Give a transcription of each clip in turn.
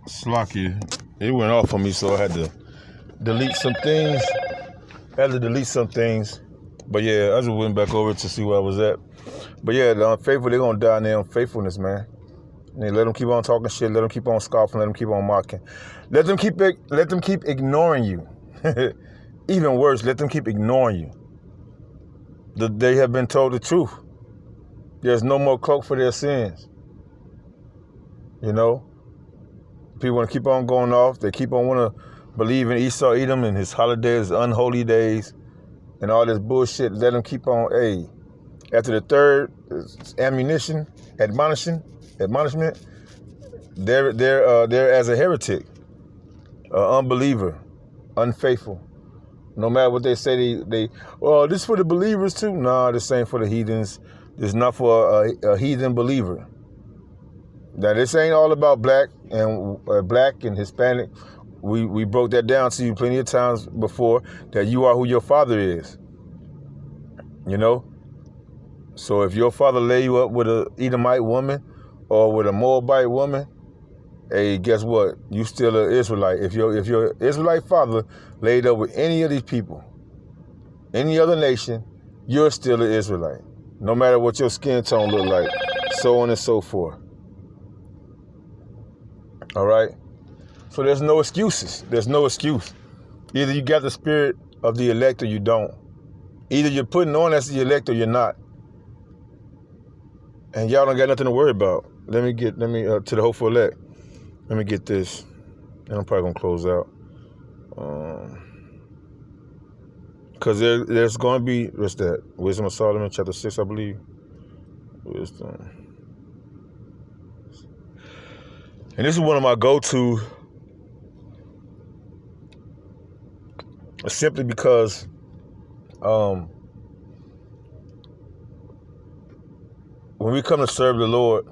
Slocky, it went off on me, so I had to delete some things. But yeah, I just went back over to see where I was at. But yeah, the unfaithful, they're going to die in their unfaithfulness, man. And let them keep on talking shit. Let them keep on scoffing. Let them keep on mocking. Let them keep ignoring you. Even worse, let them keep ignoring you. They have been told the truth. There's no more cloak for their sins. You know? People want to keep on going off. They keep on want to believe in Esau, Edom, and his holidays, unholy days, and all this bullshit. Let them keep on. Hey, after the third admonishment, they're as a heretic, unbeliever, unfaithful. No matter what they say, well, this is for the believers too. Nah, this ain't for the heathens. This is not for a heathen believer. Now, this ain't all about black and Hispanic. We broke that down to you plenty of times before, that you are who your father is. You know? So if your father lay you up with an Edomite woman or with a Moabite woman, hey, guess what? You still an Israelite. If your Israelite father laid up with any of these people, any other nation, you're still an Israelite. No matter what your skin tone look like, so on and so forth. All right? So there's no excuses. There's no excuse. Either you got the spirit of the elect or you don't. Either you're putting on as the elect or you're not. And y'all don't got nothing to worry about. Let me to the hopeful elect. Let me get this. And I'm probably going to close out. Because there's going to be, what's that? Wisdom of Solomon, chapter 6, I believe. Wisdom. And this is one of my go-to, simply because when we come to serve the Lord,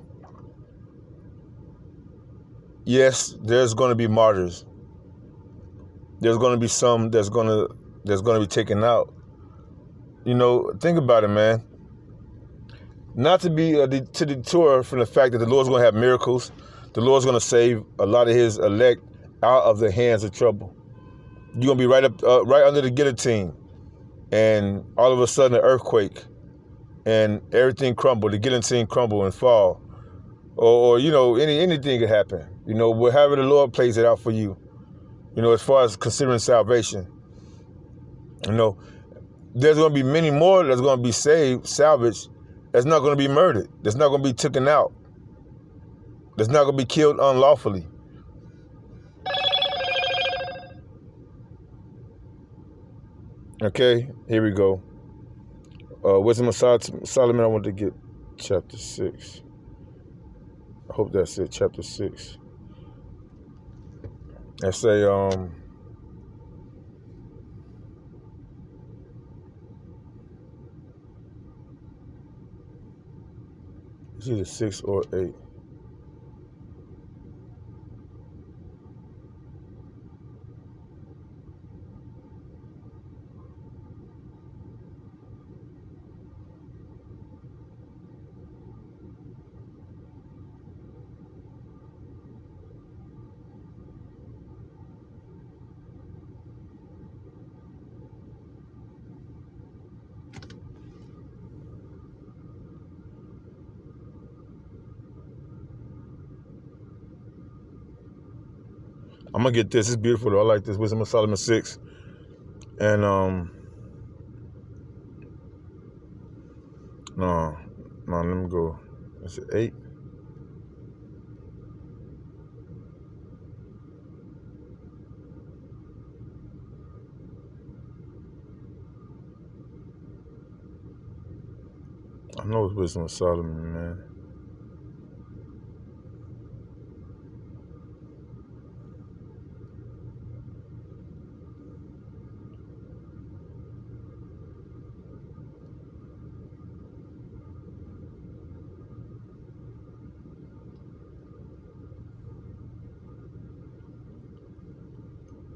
yes, there's going to be martyrs. There's going to be some that's going to be taken out. You know, think about it, man. Not to be to detour from the fact that the Lord's going to have miracles. The Lord's going to save a lot of his elect out of the hands of trouble. You're going to be right under the guillotine, and all of a sudden an earthquake, and everything crumble, the guillotine crumble and fall. Or you know, anything could happen. You know, whatever the Lord plays it out for you. You know, as far as considering salvation. You know, there's going to be many more that's going to be salvaged, that's not going to be murdered, that's not going to be taken out, that's not going to be killed unlawfully. Okay, here we go. Wisdom of Solomon, I want to get chapter 6. I hope that's it, chapter 6. Let's say, it's either 6 or 8. I'm gonna get this. It's beautiful though. I like this. Wisdom of Solomon 6. And no, let me go. Is it 8? I know it's Wisdom of Solomon, man.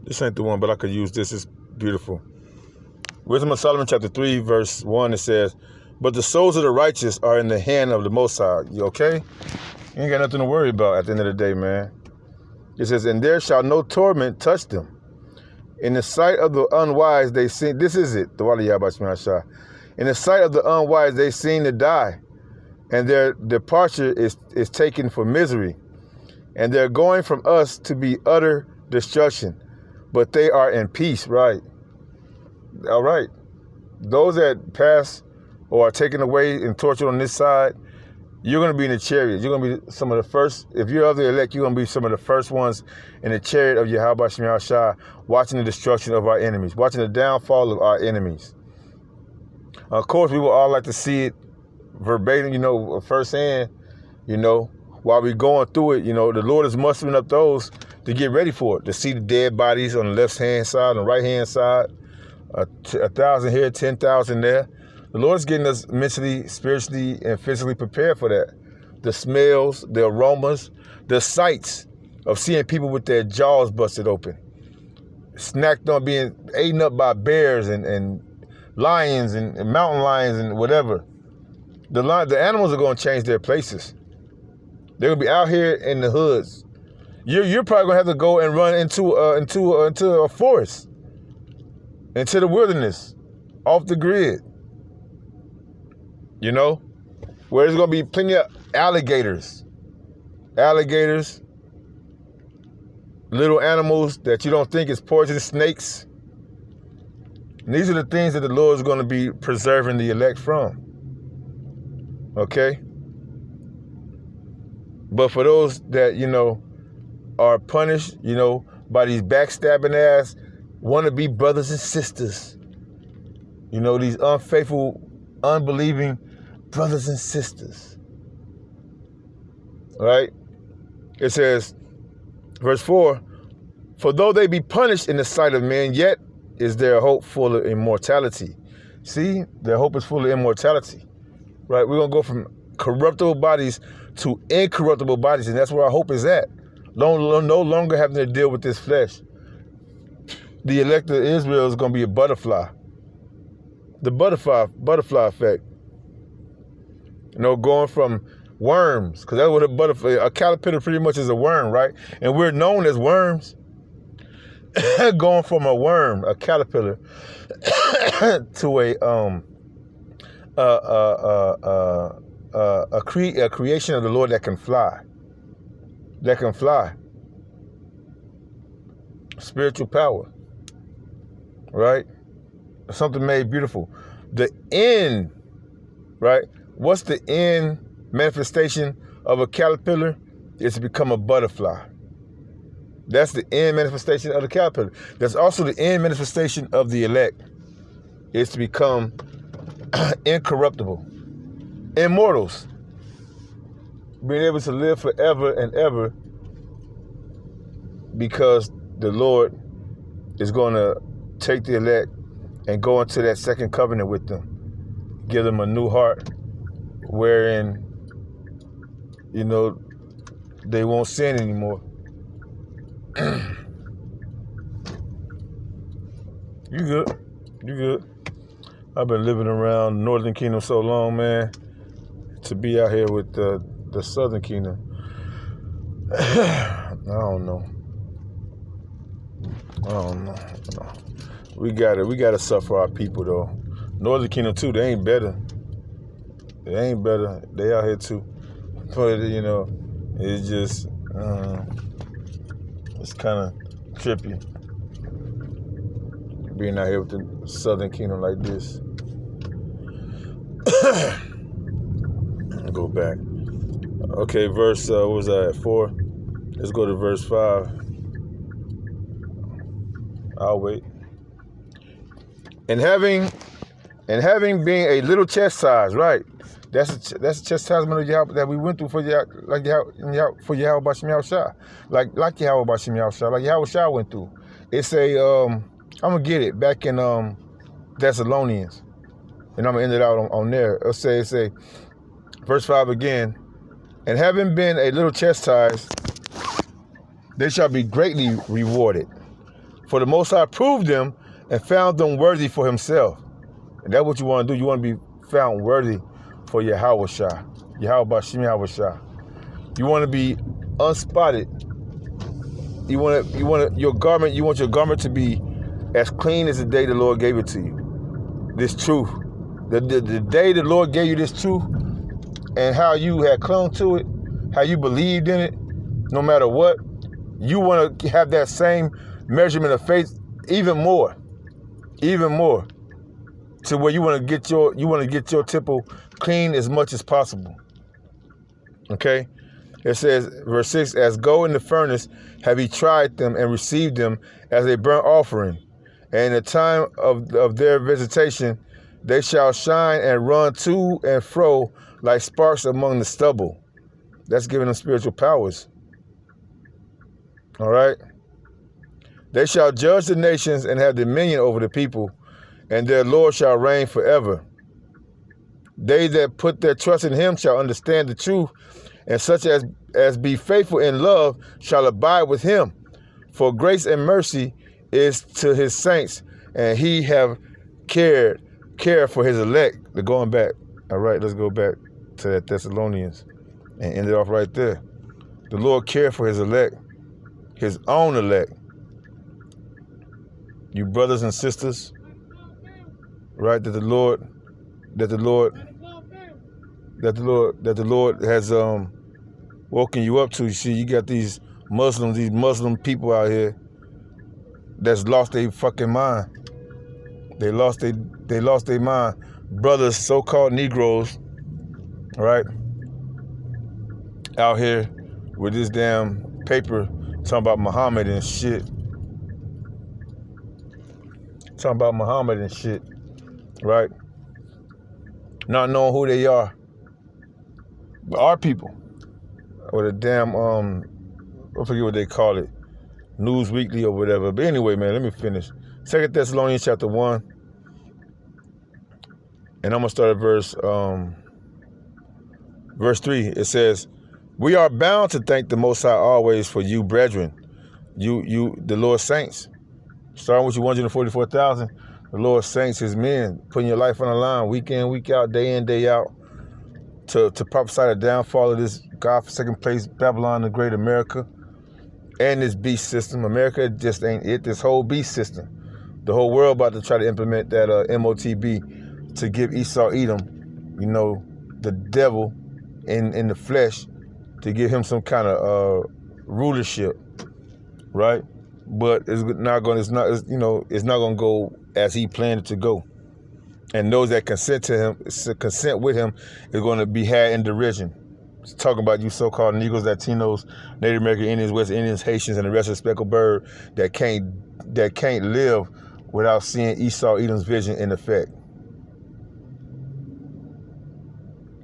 This ain't the one, but I could use this. It's beautiful. Wisdom of Solomon, chapter 3, verse 1, it says, "But the souls of the righteous are in the hand of the Most High." You okay? You ain't got nothing to worry about at the end of the day, man. It says, and there shall no torment touch them. In the sight of the unwise, they seem, this is it, the Wali Yahawah. In the sight of the unwise, they seem to die, and their departure is taken for misery, and they're going from us to be utter destruction, but they are in peace, right? All right. Those that pass or are taken away and tortured on this side, you're going to be in the chariot. You're going to be some of the first. If you're of the elect, you're going to be some of the first ones in the chariot of Yahawah, watching the destruction of our enemies, watching the downfall of our enemies. Of course, we would all like to see it verbatim, firsthand, while we're going through it. The Lord is mustering up those to get ready for it, to see the dead bodies on the left-hand side, on the right-hand side, 1,000 here, 10,000 there. The Lord is getting us mentally, spiritually, and physically prepared for that. The smells, the aromas, the sights of seeing people with their jaws busted open, snacked on, being eaten up by bears and lions and mountain lions and whatever. The animals are going to change their places. They're going to be out here in the hoods. You're probably going to have to go and run into a forest, into the wilderness, off the grid. Where there's going to be plenty of alligators, little animals that you don't think is poisonous, snakes. And these are the things that the Lord is going to be preserving the elect from. Okay? But for those that, are punished, by these backstabbing ass wannabe brothers and sisters, these unfaithful, unbelieving brothers and sisters. All right? It says, verse 4, for though they be punished in the sight of men, yet is their hope full of immortality. See, their hope is full of immortality. Right? We're going to go from corruptible bodies to incorruptible bodies, and that's where our hope is at. No longer having to deal with this flesh. The elect of Israel is going to be a butterfly. The butterfly effect. Going from worms, because that's what a caterpillar pretty much is, a worm, right? And we're known as worms. Going from a worm, a caterpillar, to a creation of the Lord that can fly. Spiritual power, right? Something made beautiful. The end, right? What's the end manifestation of a caterpillar? Is to become a butterfly. That's the end manifestation of the caterpillar. That's also the end manifestation of the elect. Is to become incorruptible, immortals, being able to live forever and ever, because the Lord is going to take the elect and go into that second covenant with them, give them a new heart, wherein, they won't sin anymore. You good. I've been living around Northern Kingdom so long, man, to be out here with the Southern Kingdom. I don't know. We gotta suffer our people though. Northern Kingdom too, they ain't better. They out here too. But it's just it's kinda trippy being out here with the Southern Kingdom like this. Go back. Okay, verse, what was I at, 4? Let's go to verse 5. I'll wait. And having been a little chastised, right? That's a chastisement of Yahweh that we went through for Yahawah, like Yahawah, like Yahawah went through. It's I'm gonna get it back in Thessalonians, and I'm gonna end it out on there. It'll say, verse 5 again. And having been a little chastised, they shall be greatly rewarded. For the Most High proved them and found them worthy for himself. And that's what you want to do. You want to be found worthy for Yahawah. You want to be unspotted your garment to be as clean as the day the Lord gave it to you. This truth. The day the Lord gave you this truth and how you had clung to it, how you believed in it, no matter what, you want to have that same measurement of faith even more, to where you want to get your temple clean as much as possible. Okay? It says, verse 6, as gold in the furnace have he tried them and received them as a burnt offering. And in the time of their visitation, they shall shine and run to and fro like sparks among the stubble. That's giving them spiritual powers. All right? They shall judge the nations and have dominion over the people, and their Lord shall reign forever. They that put their trust in him shall understand the truth, and such as be faithful in love shall abide with him. For grace and mercy is to his saints, and he have care for his elect. They're going back. All right, let's go back to that Thessalonians and end it off right there. The Lord cared for his elect, his own elect. You brothers and sisters, right? That the Lord has woken you up to. You see, you got these Muslim people out here that's lost their fucking mind. They lost their mind. Brothers, so-called Negroes, right? Out here with this damn paper talking about Muhammad and shit. Right? Not knowing who they are. But our people. Or the damn, I forget what they call it. News Weekly or whatever. But anyway, man, let me finish. 2 Thessalonians chapter 1. And I'm going to start at verse 3. It says, we are bound to thank the Most High always for you, brethren, you the Lord's saints. Starting with you 144,000, the Lord's saints, his men, putting your life on the line week in, week out, day in, day out, to prophesy the downfall of this God-forsaken place, Babylon, the great America, and this beast system. America just ain't it, this whole beast system. The whole world about to try to implement that MOTB to give Esau Edom, the devil in the flesh, to give him some kind of rulership, right? But it's not going to go as he planned it to go. And those that consent with him is going to be had in derision. It's talking about you so-called Negroes, Latinos, Native American Indians, West Indians, Haitians, and the rest of the speckled bird that can't live without seeing Esau Edom's vision in effect.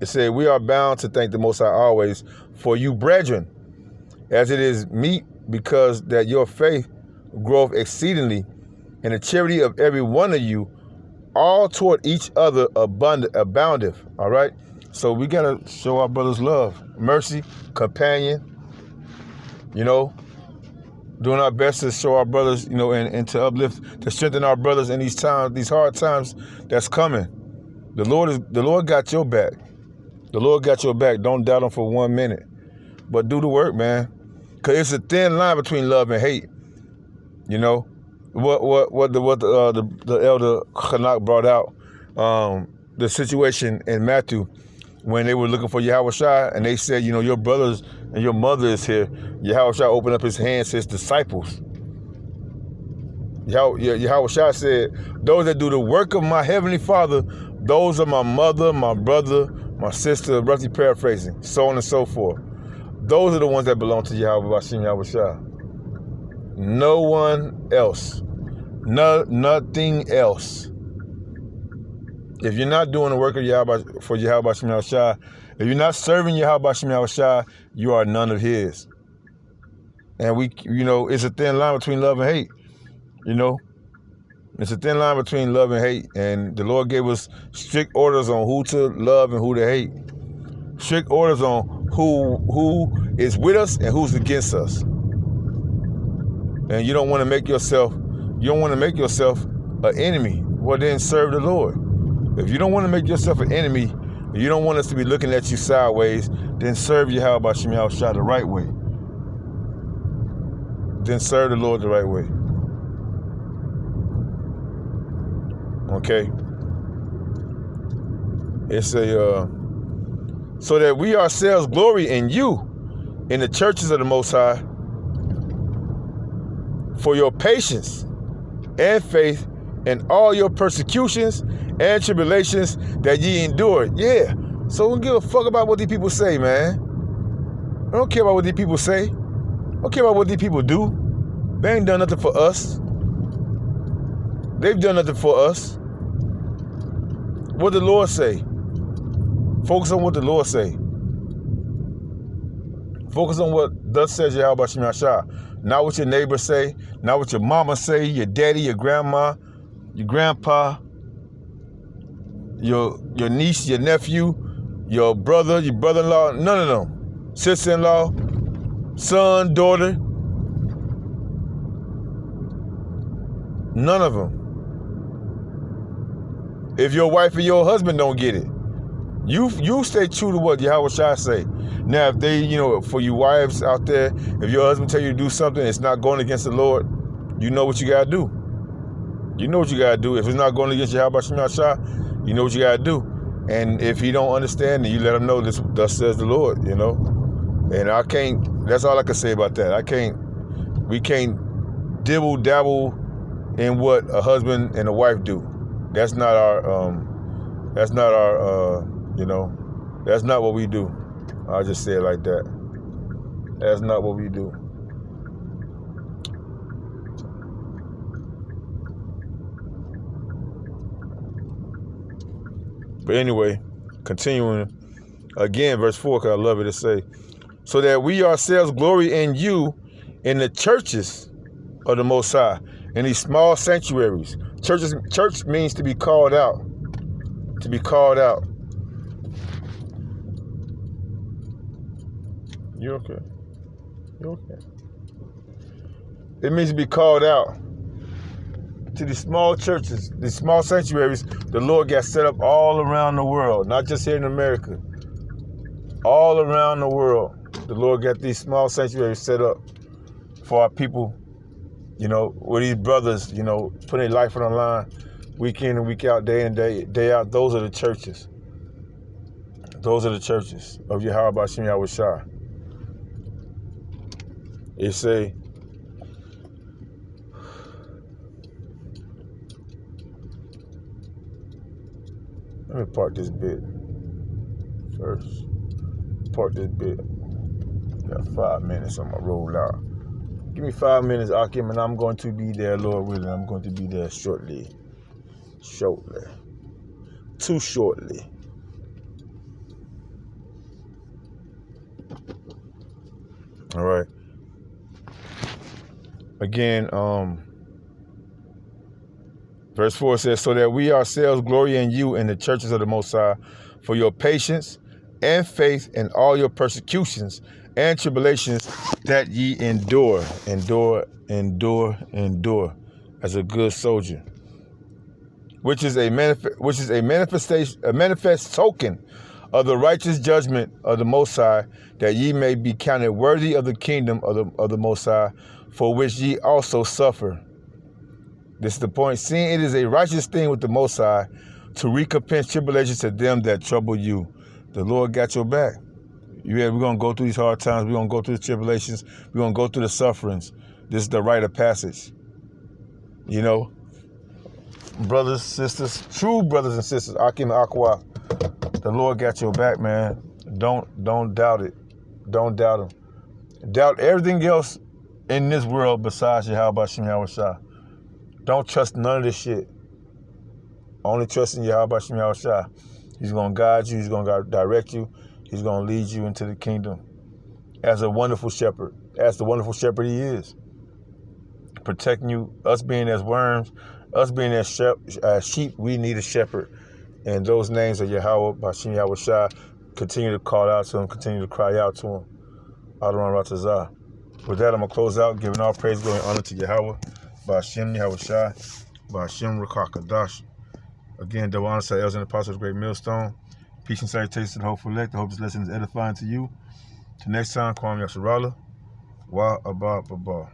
It said, we are bound to thank the Most High always for you, brethren, as it is meet, because that your faith groweth exceedingly, and the charity of every one of you, all toward each other aboundeth. All right? So we got to show our brothers love, mercy, companion, doing our best to show our brothers, and to uplift, to strengthen our brothers in these times, these hard times that's coming. The Lord got your back. The Lord got your back. Don't doubt him for 1 minute. But do the work, man. Because it's a thin line between love and hate. What the elder Hanak brought out, the situation in Matthew when they were looking for Yahawah, and they said, your brothers and your mother is here. Yahawah opened up his hands to his disciples. Yahawah said, those that do the work of my heavenly Father, those are my mother, my brother, my sister, roughly paraphrasing, so on and so forth. Those are the ones that belong to Yahawah. No one else. Nothing else. If you're not doing the work of Yahawah for Yahawah, if you're not serving Yahawah, you are none of his. And it's a thin line between love and hate. It's a thin line between love and hate. And the Lord gave us strict orders on who to love and who to hate. Strict orders on who is with us and who's against us. And you don't want to make yourself an enemy. Well, then serve the Lord. If you don't want to make yourself an enemy, you don't want us to be looking at you sideways, then serve Yahawah the right way. then serve the Lord the right way. Okay? It's a so that we ourselves glory in you, in the churches of the Most High, for your patience and faith in all your persecutions and tribulations that ye endure. Yeah. So we don't give a fuck about what these people say, man. I don't care about what these people say. I don't care about what these people do. They ain't done nothing for us. They've done nothing for us. What the Lord say? Focus on what the Lord say. Focus on what thus says Yahawah Shem Yashah. Not what your neighbors say, not what your mama say, your daddy, your grandma, your grandpa, your niece, your nephew, your brother, your brother-in-law, none of them. Sister-in-law, son, daughter, none of them. If your wife or your husband don't get it, you stay true to what Yahawah Shai say. Now, if they, for you wives out there, if your husband tell you to do something, it's not going against the Lord, you know what you gotta do. You know what you gotta do. If it's not going against Yahawah Shem Yashah, you know what you gotta do. And if he don't understand, then you let him know this thus says the Lord, And I can't, that's all I can say about that. We can't dibble dabble in what a husband and a wife do. That's not our that's not what we do. I'll just say it like that. That's not what we do. But anyway, continuing again, verse 4, because I love it to say, so that we ourselves glory in you in the churches of the Most High, in these small sanctuaries. Church means to be called out. To be called out. You okay? You okay? It means to be called out. To these small churches, these small sanctuaries, the Lord got set up all around the world, not just here in America. All around the world, the Lord got these small sanctuaries set up for our people, where these brothers, putting their life on the line, week in and week out, day in and day out. Those are the churches. Those are the churches of Yahawah Shem Yahweh. It say, let me park this bit first. Park this bit. Got 5 minutes on my roll out. Give me 5 minutes, Akim, and I'm going to be there, Lord willing. I'm going to be there shortly. Too shortly. All right. Again, verse 4 says, so that we ourselves glory in you in the churches of the Most High, for your patience and faith in all your persecutions and tribulations that ye endure as a good soldier, which is a manifest token of the righteous judgment of the Most High, that ye may be counted worthy of the kingdom of the Most High, for which ye also suffer. This is the point. Seeing it is a righteous thing with the Most High to recompense tribulations to them that trouble you. The Lord got your back. We're going to go through these hard times. We're going to go through the tribulations. We're going to go through the sufferings. This is the rite of passage. Brothers, sisters, true brothers and sisters, Akim and Aqua, the Lord got your back, man. Don't doubt it. Don't doubt him. Doubt everything else in this world besides Yahawah Shem Yahweh. Don't trust none of this shit. Only trust in Yahawah Shem Yahweh. He's going to guide you. He's going to direct you. He's going to lead you into the kingdom as a wonderful shepherd, as the wonderful shepherd he is. Protecting you, us being as worms, us being as sheep, we need a shepherd. And those names are Yahawah Shem Yahweh. Continue to call out to him. Continue to cry out to him. Adonai Ratazah. With that, I'm going to close out, giving all praise, glory, and honor to Yahawah, Ba'ashem Yahweh, Ba'ashem Rakakadash. Again, double honor to the elders and apostles of the great millstone. Peace and salutations to the hopeful elect. I hope this lesson is edifying to you. Till next time, Kwame Yasharala. Wa Abba Baba.